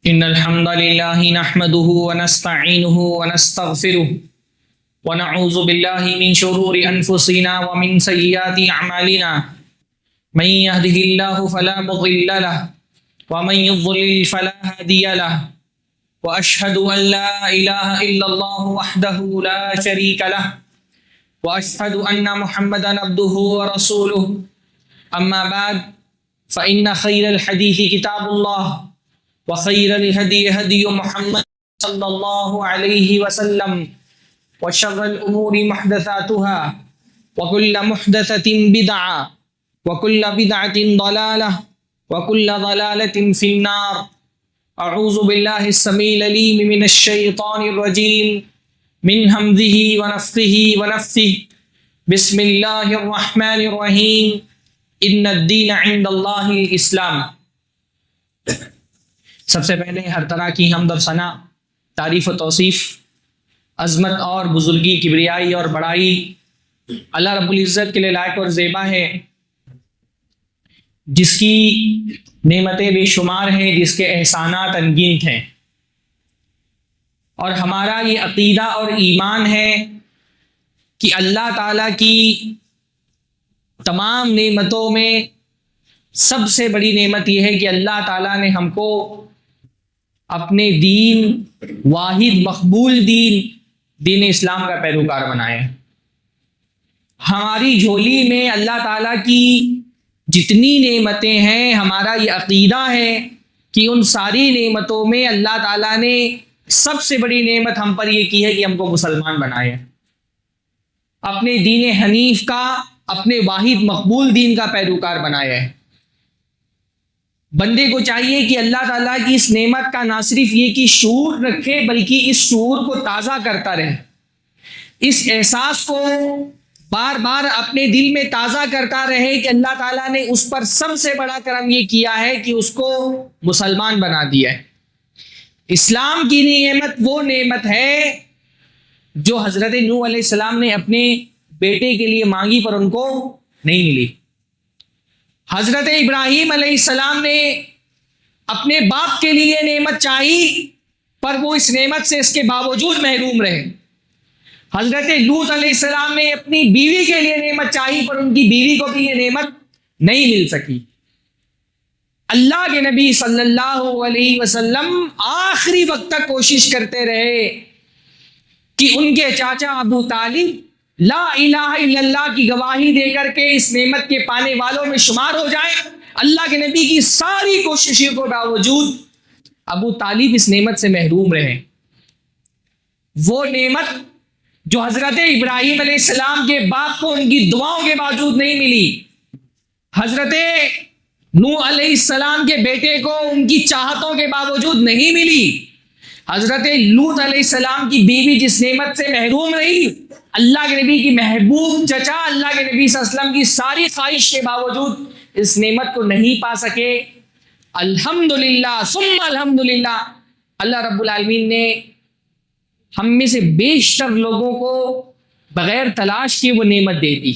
إن الحمد لله نحمده ونستعينه ونستغفره ونعوذ بالله من شرور أنفسنا ومن سيئات أعمالنا من يهده الله فلا مضل له ومن يضلل فلا هادي له وأشهد أن لا إله إلا الله وحده لا شريك له وأشهد أن محمدا عبده ورسوله أما بعد فإن خير الحديث كتاب الله وخير الهدي هدي محمد صلى الله عليه وسلم وشر الأمور محدثاتها وكل محدثة بدعة وكل بدعة ضلالة وكل ضلالة في النار. أعوذ بالله السميع العليم من الشيطان الرجيم من همزه ونفخه ونفثه. بسم الله الرحمن الرحيم. ان الدین عند اللہ الاسلام. سب سے پہلے ہر طرح کی حمد و ثنا، تعریف و توصیف، عظمت اور بزرگی، کبریائی اور بڑائی اللہ رب العزت کے لیے لائق اور زیبا ہے، جس کی نعمتیں بے شمار ہیں، جس کے احسانات انگنت ہیں. اور ہمارا یہ عقیدہ اور ایمان ہے کہ اللہ تعالیٰ کی تمام نعمتوں میں سب سے بڑی نعمت یہ ہے کہ اللہ تعالیٰ نے ہم کو اپنے دین، واحد مقبول دین اسلام کا پیروکار بنایا ہے. ہماری جھولی میں اللہ تعالیٰ کی جتنی نعمتیں ہیں، ہمارا یہ عقیدہ ہے کہ ان ساری نعمتوں میں اللہ تعالیٰ نے سب سے بڑی نعمت ہم پر یہ کی ہے کہ ہم کو مسلمان بنائے، اپنے دین حنیف کا، اپنے واحد مقبول دین کا پیروکار بنایا ہے. بندے کو چاہیے کہ اللہ تعالیٰ کی اس نعمت کا نہ صرف یہ کہ شعور رکھے، بلکہ اس شعور کو تازہ کرتا رہے، اس احساس کو بار بار اپنے دل میں تازہ کرتا رہے کہ اللہ تعالیٰ نے اس پر سب سے بڑا کرم یہ کیا ہے کہ اس کو مسلمان بنا دیا ہے. اسلام کی نعمت وہ نعمت ہے جو حضرت نوح علیہ السلام نے اپنے بیٹے کے لیے مانگی پر ان کو نہیں ملی. حضرت ابراہیم علیہ السلام نے اپنے باپ کے لیے نعمت چاہی پر وہ اس نعمت سے اس کے باوجود محروم رہے. حضرت لوط علیہ السلام نے اپنی بیوی کے لیے نعمت چاہی پر ان کی بیوی کو بھی یہ نعمت نہیں مل سکی. اللہ کے نبی صلی اللہ علیہ وسلم آخری وقت تک کوشش کرتے رہے کہ ان کے چاچا ابو طالب لا الہ الا اللہ کی گواہی دے کر کے اس نعمت کے پانے والوں میں شمار ہو جائیں. اللہ کے نبی کی ساری کوششوں کے باوجود ابو طالب اس نعمت سے محروم رہے. وہ نعمت جو حضرت ابراہیم علیہ السلام کے باپ کو ان کی دعاؤں کے باوجود نہیں ملی، حضرت نوح علیہ السلام کے بیٹے کو ان کی چاہتوں کے باوجود نہیں ملی، حضرت لوط علیہ السلام کی بیوی جس نعمت سے محروم رہی، اللہ کے نبی کی محبوب چچا اللہ کے نبی صلی اللہ علیہ وسلم کی ساری خواہش کے باوجود اس نعمت کو نہیں پا سکے. الحمدللہ ثم الحمدللہ، اللہ رب العالمین نے ہم میں سے بیشتر لوگوں کو بغیر تلاش کے وہ نعمت دے دی،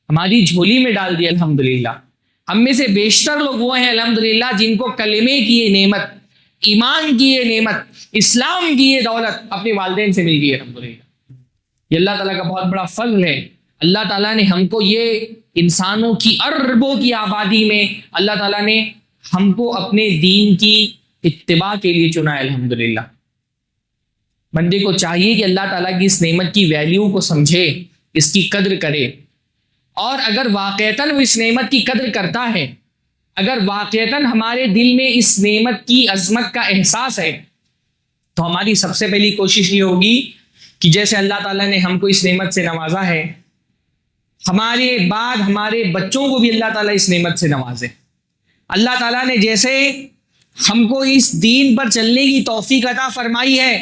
ہماری جھولی میں ڈال دی. الحمدللہ ہم میں سے بیشتر لوگ وہ ہیں الحمدللہ جن کو کلمے کی یہ نعمت، ایمان کی یہ نعمت، اسلام کی یہ دولت اپنے والدین سے مل گئی. الحمدللہ یہ اللہ تعالیٰ کا بہت بڑا فضل ہے. اللہ تعالیٰ نے ہم کو یہ انسانوں کی اربوں کی آبادی میں اللہ تعالیٰ نے ہم کو اپنے دین کی اتباع کے لیے چنا ہے. الحمدللہ بندے کو چاہیے کہ اللہ تعالیٰ کی اس نعمت کی ویلیو کو سمجھے، اس کی قدر کرے، اور اگر واقعتاً وہ اس نعمت کی قدر کرتا ہے، اگر واقعتاً ہمارے دل میں اس نعمت کی عظمت کا احساس ہے، تو ہماری سب سے پہلی کوشش یہ ہوگی کہ جیسے اللہ تعالیٰ نے ہم کو اس نعمت سے نوازا ہے، ہمارے بعد ہمارے بچوں کو بھی اللہ تعالیٰ اس نعمت سے نوازے. اللہ تعالیٰ نے جیسے ہم کو اس دین پر چلنے کی توفیق عطا فرمائی ہے،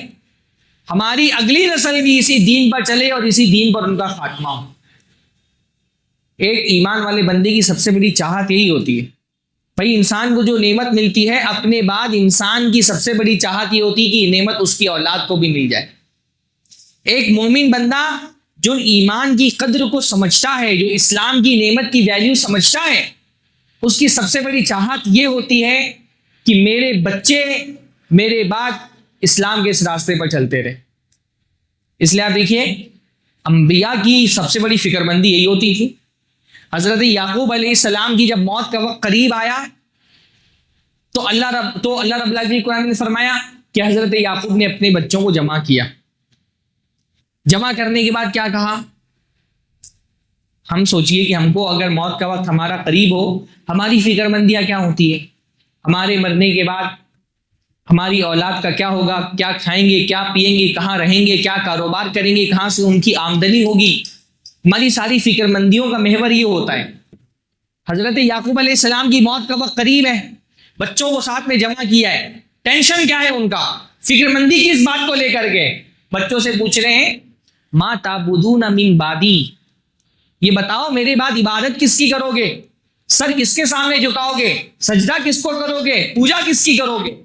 ہماری اگلی نسل بھی اسی دین پر چلے اور اسی دین پر ان کا خاتمہ ہو. ایک ایمان والے بندے کی سب سے بڑی چاہت یہی ہوتی ہے. بھائی انسان کو جو نعمت ملتی ہے، اپنے بعد انسان کی سب سے بڑی چاہت یہ ہوتی ہے کہ یہ نعمت اس کی اولاد کو بھی مل جائے. ایک مومن بندہ جو ایمان کی قدر کو سمجھتا ہے، جو اسلام کی نعمت کی ویلیو سمجھتا ہے، اس کی سب سے بڑی چاہت یہ ہوتی ہے کہ میرے بچے میرے بعد اسلام کے اس راستے پر چلتے رہے. اس لیے آپ دیکھیے انبیاء کی سب سے بڑی فکر مندی یہی ہوتی تھی. حضرت یعقوب علیہ السلام کی جب موت کا وقت قریب آیا تو اللہ رب العالمین قرآن نے فرمایا کہ حضرت یعقوب نے اپنے بچوں کو جمع کیا. جمع کرنے کے بعد کیا کہا؟ ہم سوچئے کہ ہم کو اگر موت کا وقت ہمارا قریب ہو, ہماری فکر مندیاں کیا ہوتی ہے؟ ہمارے مرنے کے بعد ہماری اولاد کا کیا ہوگا, کیا کھائیں گے, کیا پیئیں گے, کہاں رہیں گے, کیا کاروبار کریں گے, کہاں سے ان کی آمدنی ہوگی. ہماری ساری فکر مندیوں کا محور یہ ہوتا ہے. حضرت یعقوب علیہ السلام کی موت کا وقت قریب ہے, بچوں کو ساتھ میں جمع کیا ہے. ٹینشن کیا ہے ان کا, فکر مندی کس بات کو لے کر کے؟ بچوں سے پوچھ رہے ہیں ما تعبدون من بعدی, یہ بتاؤ میرے بعد عبادت کس کی کرو گے, سر کس کے سامنے جھکاؤ گے, سجدہ کس کو کرو گے, پوجا کس کی کرو گے.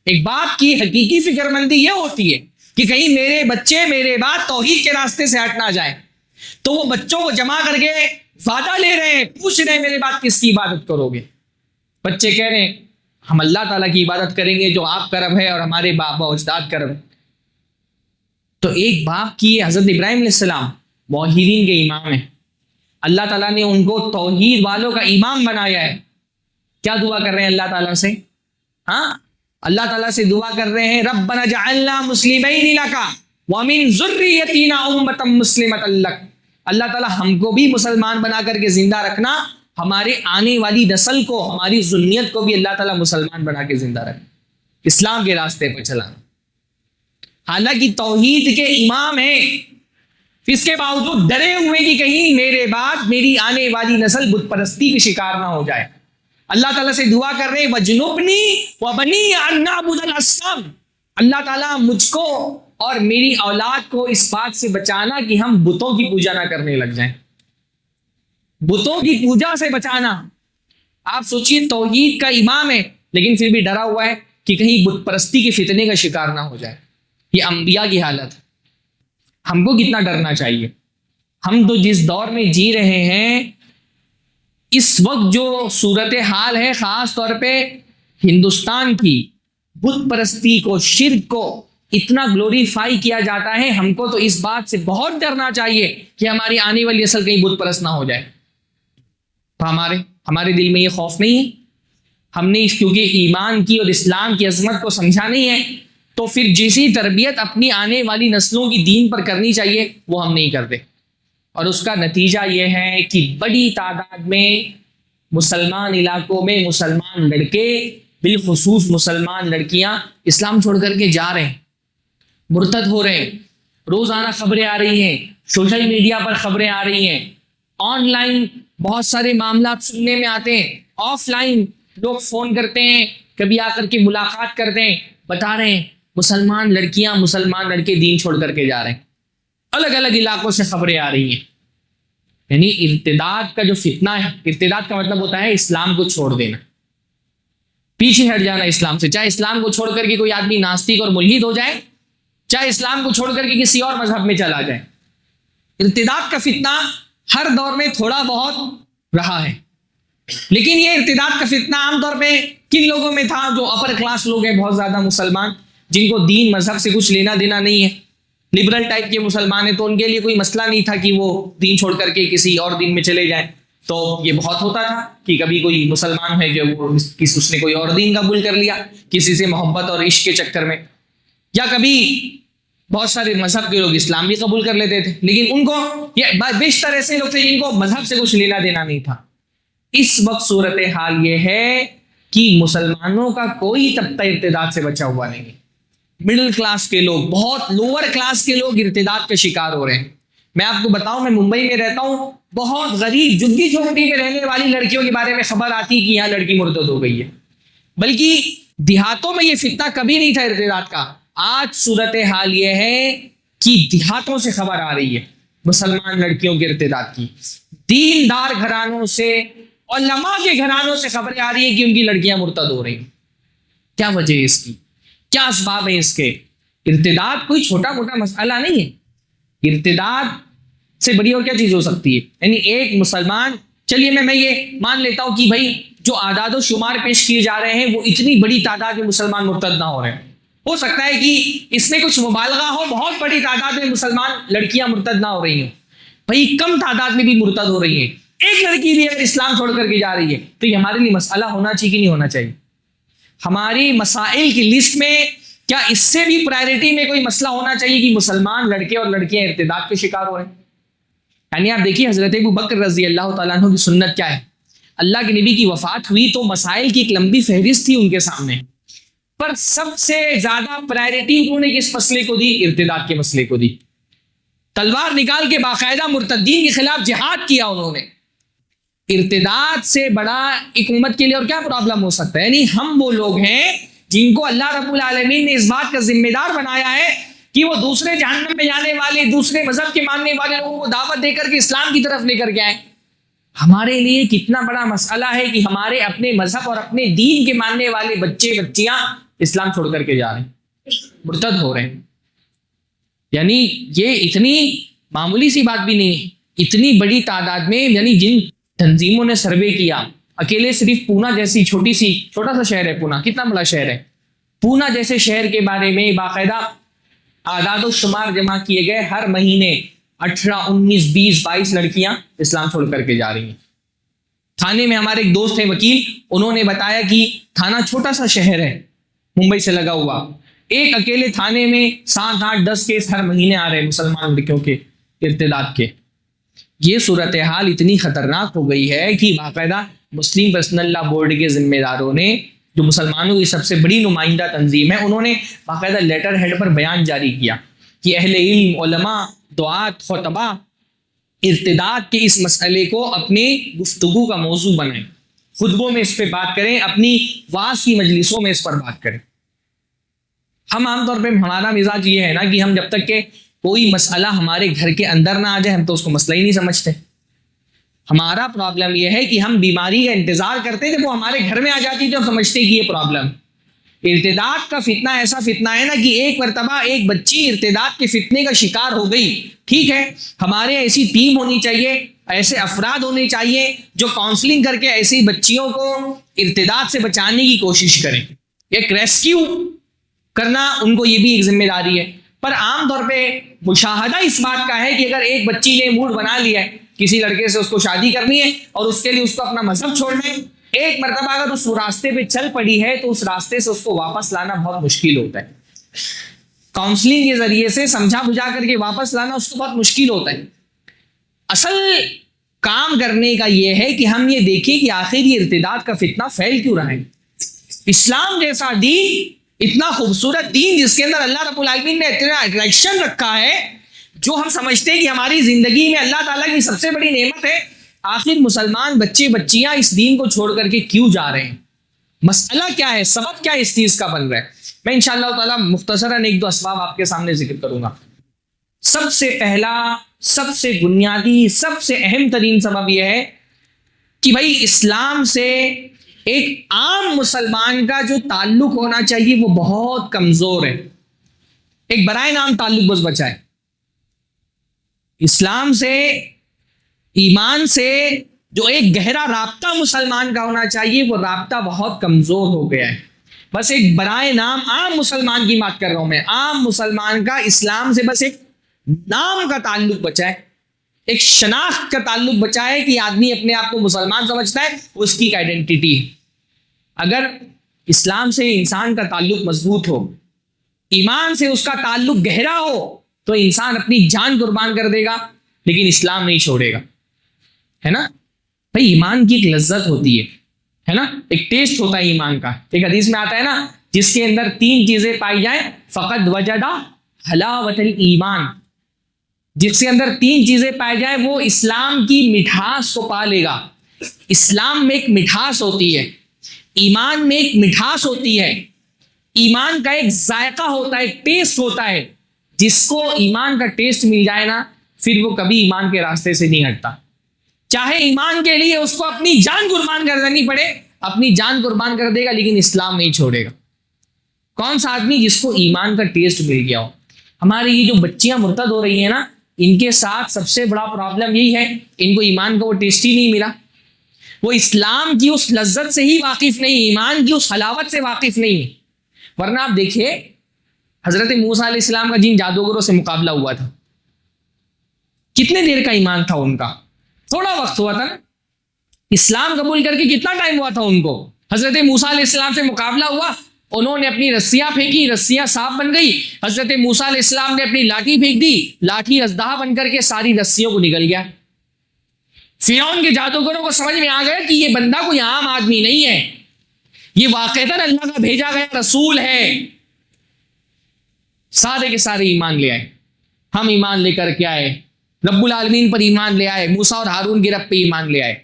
ایک باپ کی حقیقی فکر مندی یہ ہوتی ہے کہ کہیں میرے بچے میرے بعد توحید کے راستے سے ہٹ نہ جائیں. تو وہ بچوں کو جمع کر کے وعدہ لے رہے ہیں, پوچھ رہے ہیں میرے بعد کس کی عبادت کرو گے. بچے کہہ رہے ہیں ہم اللہ تعالیٰ کی عبادت کریں گے جو آپ کا رب ہے اور ہمارے باپ و اجداد کا رب ہے. تو ایک باپ کی حضرت ابراہیم علیہ السلام موحدین کے امام ہیں, اللہ تعالیٰ نے ان کو توحید والوں کا امام بنایا ہے. کیا دعا کر رہے ہیں اللہ تعالیٰ سے؟ ہاں, اللہ تعالیٰ سے دعا کر رہے ہیں ربنا جعلنا مسلمین لک ومن ذریتنا امۃ مسلمۃ لک. اللہ تعالیٰ ہم کو بھی مسلمان بنا کر کے زندہ رکھنا, ہمارے آنے والی نسل کو, ہماری ذریت کو بھی اللہ تعالیٰ مسلمان بنا کے زندہ رکھنا, اسلام کے راستے پر چلانا. حالانکہ توحید کے امام ہیں, اس کے باوجود ڈرے ہوئے کہ کہیں میرے بعد میری آنے والی نسل بت پرستی کی شکار نہ ہو جائے. اللہ تعالیٰ سے دعا کر رہے وجنبنی وبنی ان نعبد الاصنام, اللہ تعالیٰ مجھ کو اور میری اولاد کو اس بات سے بچانا کہ ہم بتوں کی پوجا نہ کرنے لگ جائیں. بتوں کی پوجا سے بچانا. آپ سوچئے توحید کا امام ہے لیکن پھر بھی ڈرا ہوا ہے کہ کہیں بت پرستی کے فتنے کا شکار نہ ہو جائے. یہ انبیاء کی حالت ہے. ہم کو کتنا ڈرنا چاہیے. ہم تو جس دور میں جی رہے ہیں اس وقت جو صورتحال ہے, خاص طور پہ ہندوستان کی, بت پرستی کو, شرک کو اتنا گلوریفائی کیا جاتا ہے. ہم کو تو اس بات سے بہت ڈرنا چاہیے کہ ہماری آنے والی نسل کہیں بت پرست نہ ہو جائے. تو ہمارے دل میں یہ خوف نہیں ہے. ہم نے کیونکہ ایمان کی اور اسلام کی عظمت کو سمجھا نہیں ہے, تو پھر جیسی تربیت اپنی آنے والی نسلوں کی دین پر کرنی چاہیے وہ ہم نہیں کرتے. اور اس کا نتیجہ یہ ہے کہ بڑی تعداد میں مسلمان علاقوں میں مسلمان لڑکے, بالخصوص مسلمان لڑکیاں اسلام چھوڑ کر کے جا رہے ہیں, مرتد ہو رہے ہیں. روزانہ خبریں آ رہی ہیں, سوشل میڈیا پر خبریں آ رہی ہیں, آن لائن بہت سارے معاملات سننے میں آتے ہیں, آف لائن لوگ فون کرتے ہیں, کبھی آ کر کے ملاقات کرتے ہیں, بتا رہے ہیں مسلمان لڑکیاں مسلمان لڑکے دین چھوڑ کر کے جا رہے ہیں. الگ الگ علاقوں سے خبریں آ رہی ہیں. یعنی ارتداد کا جو فتنہ ہے, ارتداد کا مطلب ہوتا ہے اسلام کو چھوڑ دینا, پیچھے ہٹ جانا اسلام سے. چاہے اسلام کو چھوڑ کر کے کوئی آدمی ناستک اور ملحد ہو جائے, چاہے اسلام کو چھوڑ کر کے کسی اور مذہب میں چلا جائے. ارتداد کا فتنہ ہر دور میں تھوڑا بہت رہا ہے, لیکن یہ ارتداد کا فتنہ عام طور پہ کن لوگوں میں تھا؟ جو اپر کلاس لوگ ہیں, بہت زیادہ مسلمان, جن کو دین مذہب سے کچھ لینا دینا نہیں ہے, لبرل ٹائپ کے مسلمان ہیں, تو ان کے لیے کوئی مسئلہ نہیں تھا کہ وہ دین چھوڑ کر کے کسی اور دین میں چلے جائیں. تو یہ بہت ہوتا تھا کہ کبھی کوئی مسلمان ہے جو اس نے کوئی اور دین قبول کر لیا کسی سے محبت اور عشق کے چکر میں, یا کبھی بہت سارے مذہب کے لوگ اسلام بھی قبول کر لیتے تھے, لیکن ان کو یہ بیشتر ایسے لوگ تھے جن کو مذہب سے کچھ لینا دینا نہیں تھا. اس وقت صورتحال یہ ہے کہ مسلمانوں کا کوئی طبقہ ارتداد سے بچا ہوا نہیں ہے. مڈل کلاس کے لوگ, بہت لوور کلاس کے لوگ ارتداد کے شکار ہو رہے ہیں. میں آپ کو بتاؤں, میں ممبئی میں رہتا ہوں, بہت غریب جھگی جھونپڑی میں رہنے والی لڑکیوں کے بارے میں خبر آتی کہ یہاں لڑکی مرتد ہو گئی ہے. بلکہ دیہاتوں میں یہ فتنہ کبھی نہیں تھا ارتداد کا. آج صورتحال یہ ہے کہ دیہاتوں سے خبر آ رہی ہے مسلمان لڑکیوں کے ارتداد کی. دیندار گھرانوں سے, علماء کے گھرانوں سے خبریں آ رہی ہیں کہ ان کی لڑکیاں مرتد ہو رہی ہیں. کیا وجہ ہے اس کی؟ کیا اسباب ہیں اس کے؟ ارتداد کوئی چھوٹا موٹا مسئلہ نہیں ہے. ارتداد سے بڑی اور کیا چیز ہو سکتی ہے؟ یعنی ایک مسلمان, چلیے میں یہ مان لیتا ہوں کہ بھائی جو اعداد و شمار پیش کیے جا رہے ہیں وہ اتنی بڑی تعداد میں مسلمان مرتد نہ ہو رہے ہیں. ہو سکتا ہے کہ اس میں کچھ مبالغہ ہو, بہت بڑی تعداد میں مسلمان لڑکیاں مرتد نہ ہو رہی ہیں, بھائی کم تعداد میں بھی مرتد ہو رہی ہیں. ایک لڑکی بھی اگر اسلام چھوڑ کر کے جا رہی ہے تو یہ ہمارے لیے مسئلہ ہونا چاہیے کہ نہیں ہونا چاہیے؟ ہماری مسائل کی لسٹ میں کیا اس سے بھی پرائرٹی میں کوئی مسئلہ ہونا چاہیے کہ مسلمان لڑکے اور لڑکیاں ارتداد کے شکار ہو رہے ہیں؟ یعنی آپ دیکھیے حضرت ابو بکر رضی اللہ تعالیٰ عنہ کی سنت کیا ہے. اللہ کے نبی کی وفات ہوئی تو مسائل کی ایک لمبی فہرست تھی ان کے سامنے, پر سب سے زیادہ پرائرٹی انہوں نے کس مسئلے کو دی؟ ارتداد کے مسئلے کو دی. تلوار نکال کے باقاعدہ مرتدین کے خلاف جہاد کیا انہوں نے. ارتداد سے بڑا ایک امت کے لیے اور کیا پرابلم ہو سکتا ہے؟ یعنی ہم وہ لوگ ہیں جن کو اللہ رب العالمین نے اس بات کا ذمہ دار بنایا ہے کہ وہ دوسرے جہنم میں جانے والے, دوسرے مذہب کے ماننے والے لوگوں کو دعوت دے کر کے اسلام کی طرف لے کر کے آئیں. ہمارے لیے کتنا بڑا مسئلہ ہے کہ ہمارے اپنے مذہب اور اپنے دین کے ماننے والے بچے بچیاں اسلام چھوڑ کر کے جا رہے ہیں, مرتد ہو رہے ہیں. یعنی یہ اتنی معمولی سی بات بھی نہیں ہے, اتنی بڑی تعداد میں. یعنی جن تنظیموں نے سروے کیا, اکیلے صرف پونا جیسی چھوٹا سا شہر ہے پونا, کتنا بڑا شہر ہے پونا جیسے شہر کے بارے میں باقاعدہ اعداد و شمار جمع کیے گئے. ہر مہینے 18, 19, 20, 22 لڑکیاں اسلام چھوڑ کر کے جا رہی ہیں. تھانے میں ہمارے ایک دوست ہیں وکیل, انہوں نے بتایا کہ تھانہ چھوٹا سا شہر ہے ممبئی سے لگا ہوا, ایک اکیلے تھانے میں 7, 8, 10 کیس ہر مہینے آ رہے ہیں مسلمان لڑکیوں کے ارتداد کے. یہ صورتحال اتنی خطرناک ہو گئی ہے کہ باقاعدہ مسلم پرسنل لا بورڈ کے ذمہ داروں نے, جو مسلمانوں کی سب سے بڑی نمائندہ تنظیم ہے, انہوں نے باقاعدہ لیٹر ہیڈ پر بیان جاری کیا کہ اہل علم, علماء, دعات, خطبہ ارتداد کے اس مسئلے کو اپنی گفتگو کا موضوع بنائیں, خطبوں میں اس پہ بات کریں, اپنی واعظ کی مجلسوں میں اس پر بات کریں. ہم عام طور پہ ہمارا مزاج یہ ہے نا کہ ہم جب تک کہ کوئی مسئلہ ہمارے گھر کے اندر نہ آ جائے ہم تو اس کو مسئلہ ہی نہیں سمجھتے. ہمارا پرابلم یہ ہے کہ ہم بیماری کا انتظار کرتے جب وہ ہمارے گھر میں آ جاتی تو ہم سمجھتے کہ یہ پرابلم. ارتداد کا فتنہ ایسا فتنہ ہے نا کہ ایک مرتبہ ایک بچی ارتداد کے فتنے کا شکار ہو گئی, ٹھیک ہے, ہمارے ایسی ٹیم ہونی چاہیے, ایسے افراد ہونے چاہیے جو کاؤنسلنگ کر کے ایسی بچیوں کو ارتداد سے بچانے کی کوشش کریں. ایک ریسکیو کرنا ان کو یہ بھی ایک ذمہ داری ہے. پر عام طور پہ مشاہدہ اس بات کا ہے کہ اگر ایک بچی نے موڈ بنا لیا ہے کسی لڑکے سے اس کو شادی کرنی ہے اور اس کے لیے اس کو اپنا مذہب چھوڑنا ہے, ایک مرتبہ اگر اس راستے پہ چل پڑی ہے تو اس راستے سے اس کو واپس لانا بہت مشکل ہوتا ہے. کاؤنسلنگ کے ذریعے سے سمجھا بجھا کر کے واپس لانا اس کو بہت مشکل ہوتا ہے. اصل کام کرنے کا یہ ہے کہ ہم یہ دیکھیں کہ آخر یہ ارتداد کا فتنہ پھیل کیوں رہا ہے. اسلام جیسا دین, اتنا خوبصورت دین جس کے اندر اللہ رب العالمین نے اتنا اٹریکشن رکھا ہے, جو ہم سمجھتے ہیں کہ ہماری زندگی میں اللہ تعالیٰ کی سب سے بڑی نعمت ہے, آخر مسلمان بچے بچیاں اس دین کو چھوڑ کر کے کیوں جا رہے ہیں؟ مسئلہ کیا ہے, سبب کیا اس چیز کا بن رہا ہے؟ میں انشاءاللہ تعالیٰ مختصراً 1-2 اسباب آپ کے سامنے ذکر کروں گا. سب سے پہلا, سب سے بنیادی, سب سے اہم ترین سبب یہ ہے کہ بھائی اسلام سے ایک عام مسلمان کا جو تعلق ہونا چاہیے وہ بہت کمزور ہے. ایک برائے نام تعلق بس بچا ہے. اسلام سے, ایمان سے جو ایک گہرا رابطہ مسلمان کا ہونا چاہیے وہ رابطہ بہت کمزور ہو گیا ہے. بس ایک برائے نام عام مسلمان کی بات کر رہا ہوں میں, عام مسلمان کا اسلام سے بس ایک نام کا تعلق بچا ہے, ایک شناخت کا تعلق بچا ہے کہ آدمی اپنے آپ کو مسلمان سمجھتا ہے, اس کی ایک آئیڈینٹی ہے. اگر اسلام سے انسان کا تعلق مضبوط ہو, ایمان سے اس کا تعلق گہرا ہو, تو انسان اپنی جان قربان کر دے گا لیکن اسلام نہیں چھوڑے گا, ہے نا بھائی. ایمان کی ایک لذت ہوتی ہے نا, ایک ٹیسٹ ہوتا ہے ایمان کا. ایک حدیث میں آتا ہے نا, جس کے اندر 3 چیزیں پائی جائیں فقط وجدہ حلاوت الایمان, جس کے اندر 3 چیزیں پائی جائیں وہ اسلام کی مٹھاس کو پا لے گا. اسلام میں ایک مٹھاس ہوتی ہے, ایمان میں ایک مٹھاس ہوتی ہے, ایمان کا ایک ذائقہ ہوتا ہے, ایک ٹیسٹ ہوتا ہے. جس کو ایمان کا ٹیسٹ مل جائے نا, پھر وہ کبھی ایمان کے راستے سے نہیں ہٹتا. چاہے ایمان کے لیے اس کو اپنی جان قربان کر دینی پڑے, اپنی جان قربان کر دے گا لیکن اسلام نہیں چھوڑے گا. کون سا آدمی جس کو ایمان کا ٹیسٹ مل گیا ہو. ہماری یہ جو بچیاں مرتد ہو رہی ہیں نا, ان کے ساتھ سب سے بڑا پرابلم یہی ہے, ان کو ایمان کا وہ ٹیسٹ ہی نہیں ملا. وہ اسلام کی اس لذت سے ہی واقف نہیں، ایمان کی اس حلاوت سے واقف نہیں. ورنہ آپ دیکھیے حضرت موسیٰ علیہ السلام کا جن جادوگروں سے مقابلہ ہوا تھا، کتنے دیر کا ایمان تھا ان کا؟ تھوڑا وقت ہوا تھا نا. اسلام قبول کر کے کتنا ٹائم ہوا تھا ان کو؟ حضرت موسیٰ علیہ السلام سے مقابلہ ہوا، انہوں نے اپنی رسیاں پھینکی، رسیاں صاف بن گئی. حضرت موسیٰ علیہ السلام نے اپنی لاٹھی پھینک دی، لاٹھی اژدہا بن کر کے ساری رسیوں کو نگل گیا. فرعون کے جادوگروں کو سمجھ میں آ گیا کہ یہ بندہ کوئی عام آدمی نہیں ہے، یہ واقعتاً اللہ کا بھیجا گیا رسول ہے. سارے کے سارے ایمان لے آئے. ہم ایمان لے کر کے آئے، رب العالمین پر ایمان لے آئے، موسیٰ اور ہارون کے رب پہ ایمان لے آئے.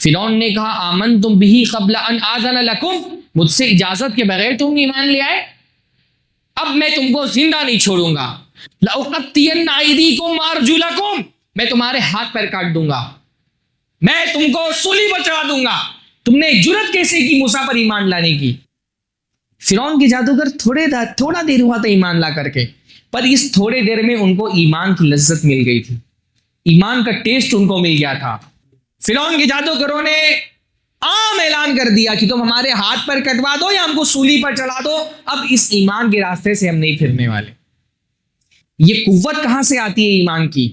فرعون نے کہا آمنتم بہ قبل ان آذن لکم، مجھ سے اجازت کے بغیر تم ایمان لے آئے، اب میں تم کو زندہ نہیں چھوڑوں گا. لأقطعن ایدیکم وارجلکم، میں تمہارے ہاتھ پیر کاٹ دوں گا، میں تم کو سولی پر چڑھا دوں گا. تم نے جرأت کیسے کی موسیٰ پر ایمان لانے کی؟ فرعون کے جادوگر تھوڑا دیر ہوا تھا ایمان لا کر کے، پر اس تھوڑے دیر میں ان کو ایمان کی لذت مل گئی تھی، ایمان کا ٹیسٹ ان کو مل گیا تھا. فرعون کے جادوگروں نے عام اعلان کر دیا کہ تم ہمارے ہاتھ پر کٹوا دو یا ہم کو سولی پر چڑھا دو، اب اس ایمان کے راستے سے ہم نہیں پھرنے والے. یہ قوت کہاں سے آتی ہے ایمان کی؟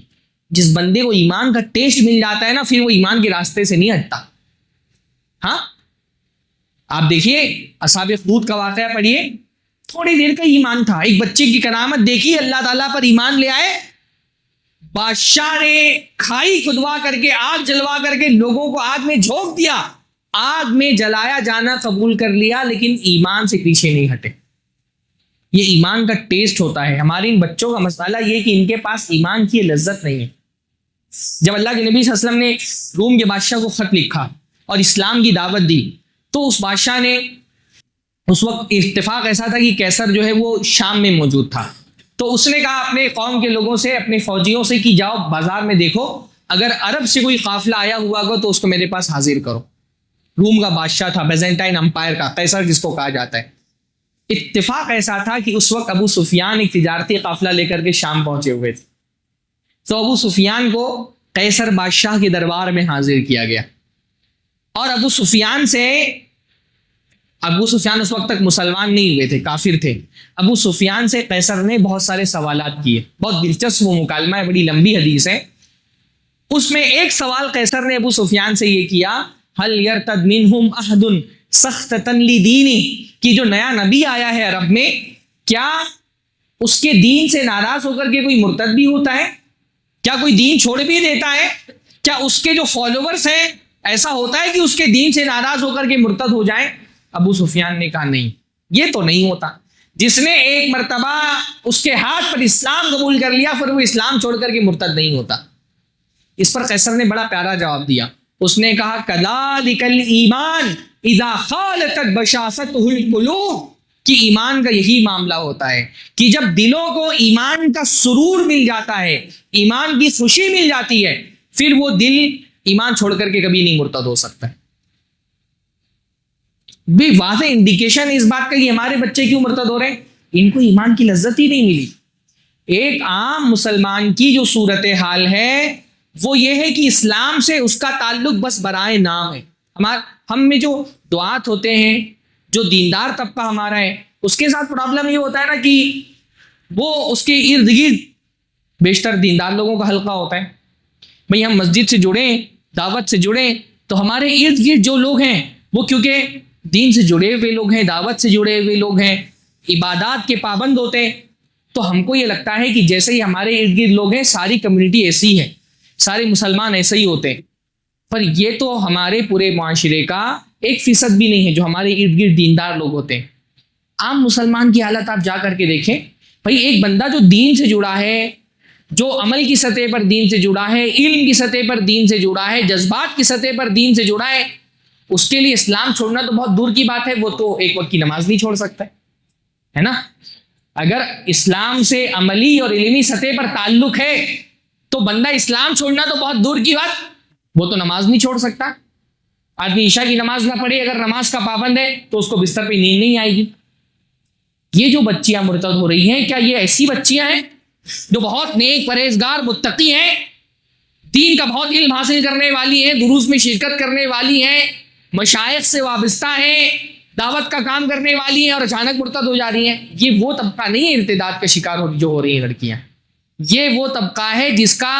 جس بندے کو ایمان کا ٹیسٹ مل جاتا ہے نا، پھر وہ ایمان کے راستے سے نہیں ہٹتا. ہاں آپ دیکھیے اصحاب اخدود کا واقعہ پڑھیے، تھوڑی دیر کا ایمان تھا، ایک بچے کی کرامت دیکھی، اللہ تعالیٰ پر ایمان لے آئے. بادشاہ نے کھائی کھدوا کر کے، آگ جلوا کر کے لوگوں کو آگ میں جھونک دیا، آگ میں جلایا جانا قبول کر لیا، لیکن ایمان سے پیچھے نہیں ہٹے. یہ ایمان کا ٹیسٹ ہوتا ہے. ہمارے ان بچوں کا مسئلہ یہ کہ ان کے پاس ایمان کی لذت نہیں ہے. جب اللہ کے نبی صلی اللہ علیہ وسلم نے روم کے بادشاہ کو خط لکھا اور اسلام کی دعوت دی، تو اس بادشاہ نے، اس وقت اتفاق ایسا تھا کہ کیسر جو ہے وہ شام میں موجود تھا، تو اس نے کہا اپنے قوم کے لوگوں سے، اپنے فوجیوں سے کہ جاؤ بازار میں دیکھو، اگر عرب سے کوئی قافلہ آیا ہوا ہوگا تو اس کو میرے پاس حاضر کرو. روم کا بادشاہ تھا، بیزنٹائن امپائر کا، قیصر جس کو کہا جاتا ہے. اتفاق ایسا تھا کہ اس وقت ابو سفیان ایک تجارتی قافلہ لے کر کے شام پہنچے ہوئے تھے. تو ابو سفیان کو قیصر بادشاہ کے دربار میں حاضر کیا گیا، اور ابو سفیان اس وقت تک مسلمان نہیں ہوئے تھے، کافر تھے. ابو سفیان سے قیصر نے بہت سارے سوالات کیے. بہت دلچسپ وہ مکالمہ ہے، بڑی لمبی حدیث ہے. اس میں ایک سوال قیصر نے ابو سفیان سے یہ کیا، هل يرتد منهم احد سخطا لدینی، کہ جو نیا نبی آیا ہے عرب میں، کیا اس کے دین سے ناراض ہو کر کے کوئی مرتد بھی ہوتا ہے؟ کیا کوئی دین چھوڑ بھی دیتا ہے؟ کیا اس کے جو فالوورز ہیں ایسا ہوتا ہے کہ اس کے دین سے ناراض ہو کر کے مرتد ہو جائیں؟ ابو سفیان نے کہا نہیں، یہ تو نہیں ہوتا. جس نے ایک مرتبہ اس کے ہاتھ پر اسلام قبول کر لیا، پھر وہ اسلام چھوڑ کر کے مرتد نہیں ہوتا. اس پر قیصر نے بڑا پیارا جواب دیا. اس نے کہا کذالک الایمان اذا خالطت بشاشتہ القلوب، کہ ایمان کا یہی معاملہ ہوتا ہے کہ جب دلوں کو ایمان کا سرور مل جاتا ہے، ایمان کی خوشی مل جاتی ہے، پھر وہ دل ایمان چھوڑ کر کے کبھی نہیں مرتد ہو سکتا ہے. بھی واضح انڈیکیشن اس بات کا کہ ہمارے بچے کیوں مرتد ہو رہے ہیں، ان کو ایمان کی لذت ہی نہیں ملی. ایک عام مسلمان کی جو صورتحال ہے وہ یہ ہے کہ اسلام سے اس کا تعلق بس برائے نام ہے. ہم میں جو دعات ہوتے ہیں، جو دیندار طبقہ ہمارا ہے، اس کے ساتھ پرابلم یہ ہوتا ہے نا کہ وہ اس کے ارد گرد بیشتر دیندار لوگوں کا حلقہ ہوتا ہے. بھئی ہم مسجد سے جڑیں، دعوت سے جڑیں، تو ہمارے ارد گرد جو لوگ ہیں وہ کیونکہ دین سے جڑے ہوئے لوگ ہیں، دعوت سے جڑے ہوئے لوگ ہیں، عبادات کے پابند ہوتے ہیں، تو ہم کو یہ لگتا ہے کہ جیسے ہی ہمارے ارد گرد لوگ ہیں ساری کمیونٹی ایسی ہے، سارے مسلمان ایسے ہی ہوتے ہیں. پر یہ تو ہمارے پورے معاشرے کا 1% بھی نہیں ہے جو ہمارے ارد گرد دیندار لوگ ہوتے ہیں. عام مسلمان کی حالت آپ جا کر کے دیکھیں. بھائی ایک بندہ جو دین سے جڑا ہے، جو عمل کی سطح پر دین سے جڑا ہے، علم کی سطح پر دین سے جڑا ہے، جذبات کی سطح پر دین سے جڑا ہے، اس کے لیے اسلام چھوڑنا تو بہت دور کی بات ہے. وہ تو ایک وقت کی نماز نہیں چھوڑ سکتا ہے نا. اگر اسلام سے عملی اور علمی سطح پر تعلق ہے تو بندہ اسلام چھوڑنا تو بہت دور کی بات، وہ تو نماز نہیں چھوڑ سکتا. آدمی عشاء کی نماز نہ پڑھے، اگر نماز کا پابند ہے تو اس کو بستر پہ نیند نہیں آئے گی. یہ جو بچیاں مرتد ہو رہی ہیں، کیا یہ ایسی بچیاں ہیں جو بہت نیک، پرہیزگار، متقی ہیں، دین کا بہت علم حاصل کرنے والی ہیں، دروس میں شرکت کرنے والی ہیں، مشائخ سے وابستہ ہیں، دعوت کا کام کرنے والی ہیں، اور اچانک مرتد ہو جا رہی ہیں. یہ وہ طبقہ نہیں ہے ارتداد کا شکار جو ہو رہی ہیں لڑکیاں. یہ وہ طبقہ ہے جس کا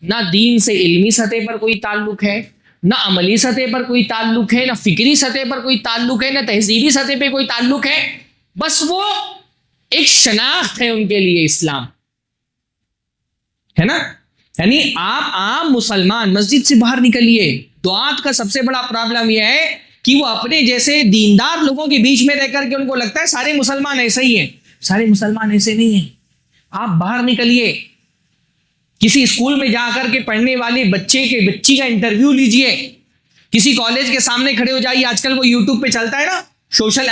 نہ دین سے علمی سطح پر کوئی تعلق ہے، نہ عملی سطح پر کوئی تعلق ہے، نہ فکری سطح پر کوئی تعلق ہے، نہ تہذیبی سطح پہ کوئی تعلق ہے. بس وہ ایک شناخت ہے ان کے لیے اسلام، ہے نا. یعنی آپ عام مسلمان مسجد سے باہر نکلیے، دعات کا سب سے بڑا پرابلم یہ ہے کہ وہ اپنے جیسے دیندار لوگوں کے بیچ میں رہ کر کے ان کو لگتا ہے سارے مسلمان ایسے ہی ہیں. سارے مسلمان ایسے نہیں ہیں. آپ باہر نکلیے، کسی اسکول میں جا کر کے پڑھنے والے بچی کا انٹرویو لیجئے، کسی کالج کے سامنے کھڑے ہو جائیے. آج کل وہ یوٹیوب پہ چلتا ہے نا سوشل